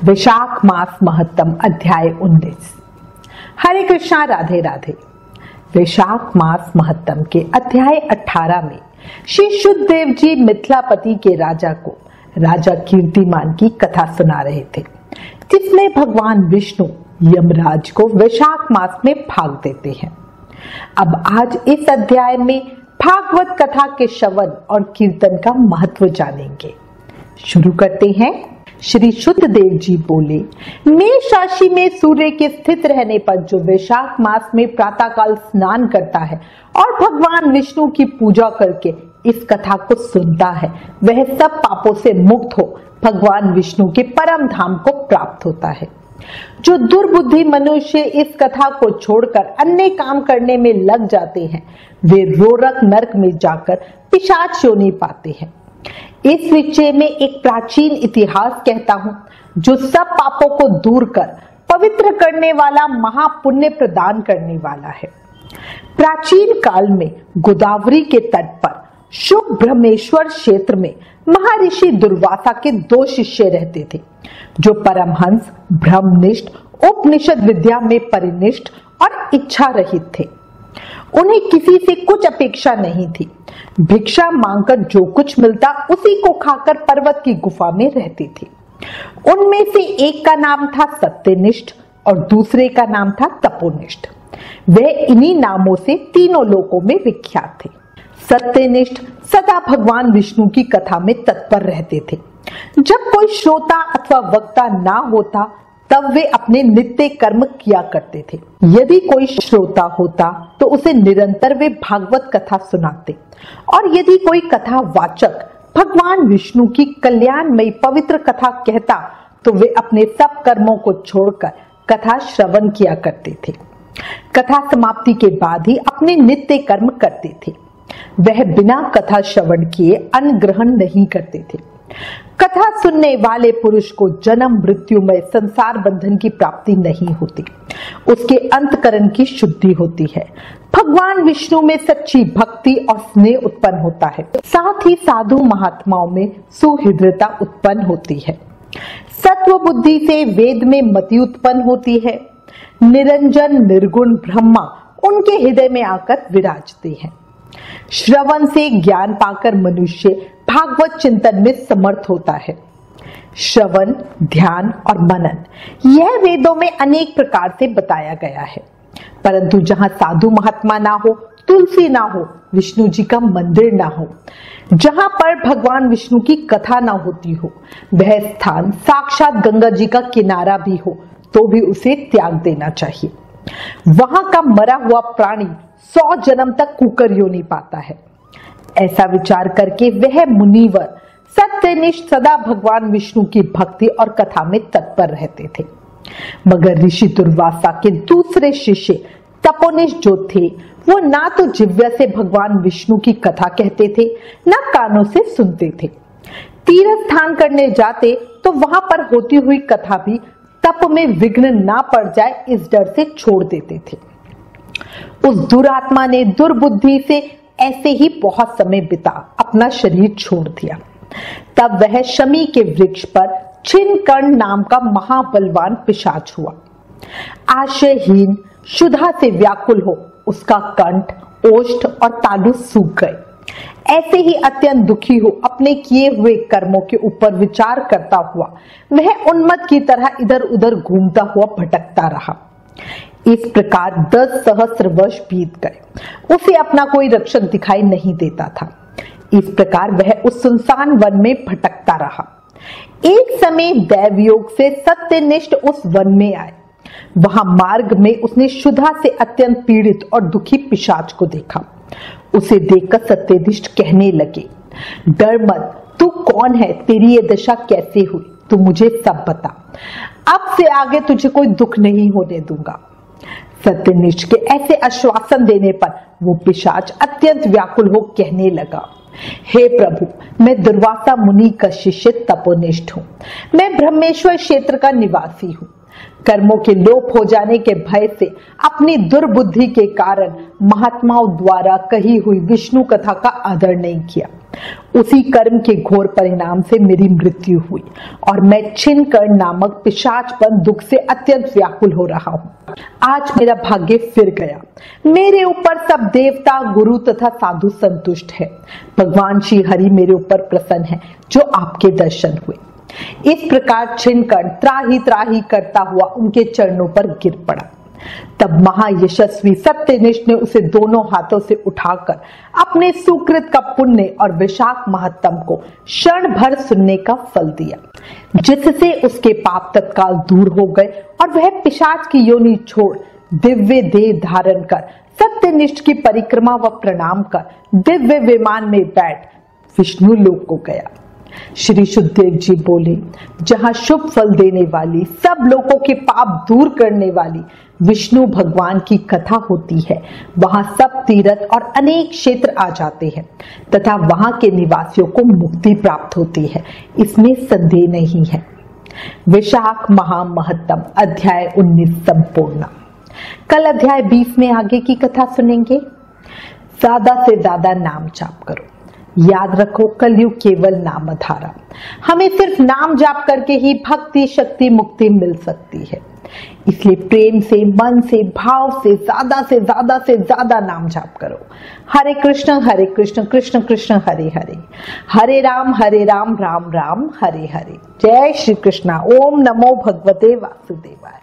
वैशाख मास महत्तम अध्याय 19। हरे कृष्णा, राधे राधे। वैशाख मास महत्तम के अध्याय 18 में श्री शुद्धदेव जी मिथिलापति के राजा को राजा कीर्तिमान की कथा सुना रहे थे, जिसमें भगवान विष्णु यमराज को वैशाख मास में भाग देते हैं। अब आज इस अध्याय में भागवत कथा के श्रवण और कीर्तन का महत्व जानेंगे। शुरू करते हैं। श्री शुद्धदेव जी बोले, मेष राशि में सूर्य के स्थित रहने पर जो वैशाख मास में प्रातःकाल स्नान करता है और भगवान विष्णु की पूजा करके इस कथा को सुनता है, वह सब पापों से मुक्त हो भगवान विष्णु के परम धाम को प्राप्त होता है। जो दुर्बुद्धि मनुष्य इस कथा को छोड़कर अन्य काम करने में लग जाते हैं, वे रोरक नरक में जाकर पिशाच योनि पाते हैं। इस विषय में एक प्राचीन इतिहास कहता हूं, जो सब पापों को दूर कर पवित्र करने वाला, महापुण्य प्रदान करने वाला है। प्राचीन काल में गोदावरी के तट पर शुभ ब्रह्मेश्वर क्षेत्र में महर्षि दुर्वासा के 2 शिष्य रहते थे, जो परमहंस, ब्रह्मनिष्ठ, उपनिषद विद्या में परिनिष्ठ और इच्छा रहित थे। उन्हें किसी से कुछ अपेक्षा नहीं थी। भिक्षा मांगकर जो कुछ मिलता उसी को खाकर पर्वत की गुफा में रहते थे। उनमें से एक का नाम था सत्यनिष्ठ और दूसरे का नाम था तपोनिष्ठ। वे इन्हीं नामों से तीनों लोकों में विख्यात थे। सत्यनिष्ठ सदा भगवान विष्णु की कथा में तत्पर रहते थे। जब कोई श्रोता अथवा वक्ता ना होता, तब वे अपने नित्य कर्म किया करते थे। यदि कोई श्रोता होता तो उसे निरंतर वे भागवत कथा सुनाते, और यदि कोई कथा वाचक भगवान विष्णु की कल्याणमयी पवित्र कथा कहता, तो वे अपने सब कर्मों को छोड़कर कथा श्रवण किया करते थे। कथा समाप्ति के बाद ही अपने नित्य कर्म करते थे। वह बिना कथा श्रवण किए अन्न ग्रहण नहीं करते थे। कथा सुनने वाले पुरुष को जन्म मृत्यु में संसार बंधन की प्राप्ति नहीं होती। उसके अंतकरण की शुद्धि होती है। भगवान विष्णु में सच्ची भक्ति और स्नेह उत्पन्न होता है। साथ ही साधु महात्माओं में सुहृदयता उत्पन्न होती है। सत्व बुद्धि से वेद में मति उत्पन्न होती है। निरंजन निर्गुण ब्रह्मा उनके हृदय में आकर विराजते हैं। श्रवण से ज्ञान पाकर मनुष्य भागवत चिंतन में समर्थ होता है। श्रवण, ध्यान और मनन, यह वेदों में अनेक प्रकार से बताया गया है। परंतु जहां साधु महात्मा ना हो, तुलसी ना हो, विष्णु जी का मंदिर ना हो, जहां पर भगवान विष्णु की कथा ना होती हो, वह स्थान साक्षात गंगा जी का किनारा भी हो, तो भी उसे त्याग देना चाहिए। वहां का मरा हुआ प्राणी 100 जन्म तक कुकर योनि पाता है। ऐसा विचार करके वह मुनिवर सत्यनिष्ठ सदा भगवान विष्णु की भक्ति और कथा में तत्पर रहते थे। मगर ऋषि दुर्वासा के दूसरे शिष्य तपोनिष्ठ जो थे, वो ना तो जिह्वा से भगवान विष्णु की कथा कहते थे, ना कानों से सुनते थे। तीर्थ स्थान करने जाते तो वहां पर होती हुई कथा भी तप में विघ्न ना पड़ जाए, इस डर से छोड़ देते थे। उस दुरात्मा ने दुर्बुद्धि से ऐसे ही बहुत समय बिता अपना शरीर छोड़ दिया। तब वह शमी के वृक्ष पर छिन्नकर्ण नाम का महाबलवान पिशाच हुआ। आश्रयहीन, क्षुधा से व्याकुल हो उसका कंठ, ओष्ठ और तालु सूख गए। ऐसे ही अत्यंत दुखी हो अपने किए हुए कर्मों के ऊपर विचार करता हुआ वह उन्मत्त की तरह इधर उधर घूमता हुआ भटकता रहा। इस प्रकार 10 सहस्त्र वर्ष बीत गए। उसे अपना कोई रक्षक दिखाई नहीं देता था। इस प्रकार वह उस सुनसान वन में भटकता रहा। एक समय दैवयोग से सत्यनिष्ठ उस वन में आए। वहां मार्ग में उसने क्षुधा से अत्यंत पीड़ित और दुखी पिशाच को देखा। उसे देखकर सत्यनिष्ठ कहने लगे, डर मत, तू कौन है, तेरी ये दशा कैसे हुई, तू मुझे सब बता। अब से आगे तुझे कोई दुख नहीं होने दूंगा। सत्यनिष्ठ के ऐसे आश्वासन देने पर वो पिशाच अत्यंत व्याकुल हो कहने लगा, हे प्रभु, मैं दुर्वासा मुनि का शिष्य तपोनिष्ठ हूँ। मैं ब्रह्मेश्वर क्षेत्र का निवासी हूँ। कर्मों के लोप हो जाने के भय से अपनी दुर्बुद्धि के कारण महात्माओं द्वारा कही हुई विष्णु कथा का आदर नहीं किया। उसी कर्म के घोर परिणाम से मेरी मृत्यु हुई और मैं छिन्नकर्ण नामक पिशाचपन दुख से अत्यंत व्याकुल हो रहा हूँ। आज मेरा भाग्य फिर गया। मेरे ऊपर सब देवता, गुरु तथा साधु संतुष्ट है। भगवान श्री हरि मेरे ऊपर प्रसन्न है जो आपके दर्शन हुए। इस प्रकार छिन्नकर्ण त्राही त्राही करता हुआ उनके चरणों पर गिर पड़ा। तब महायशस्वी सत्यनिष्ठ ने उसे दोनों हाथों से उठाकर अपने सुकृत का पुण्य और विशाख महत्तम को क्षण भर सुनने का फल दिया, जिससे उसके पाप तत्काल दूर हो गए और वह पिशाच की योनि छोड़ दिव्य देह धारण कर सत्यनिष्ठ की परिक्रमा व प्रणाम कर दिव्य विमान में बैठ विष्णु लोक को गया। श्री शुद्धदेव जी बोले, जहां शुभ फल देने वाली, सब लोगों के पाप दूर करने वाली विष्णु भगवान की कथा होती है, वहां सब तीर्थ और अनेक क्षेत्र आ जाते हैं तथा वहां के निवासियों को मुक्ति प्राप्त होती है, इसमें संदेह नहीं है। विशाख महामहत्तम अध्याय 19 संपूर्ण। कल अध्याय 20 में आगे की कथा सुनेंगे। ज्यादा से ज्यादा नाम जाप करो। याद रखो, कलयुग केवल नामधारा। हमें सिर्फ नाम जाप करके ही भक्ति, शक्ति, मुक्ति मिल सकती है। इसलिए प्रेम से, मन से, भाव से ज्यादा नाम जाप करो। हरे कृष्ण कृष्ण कृष्ण हरे हरे राम राम राम हरे हरे। जय श्री कृष्णा। ओम नमो भगवते वासुदेवाय।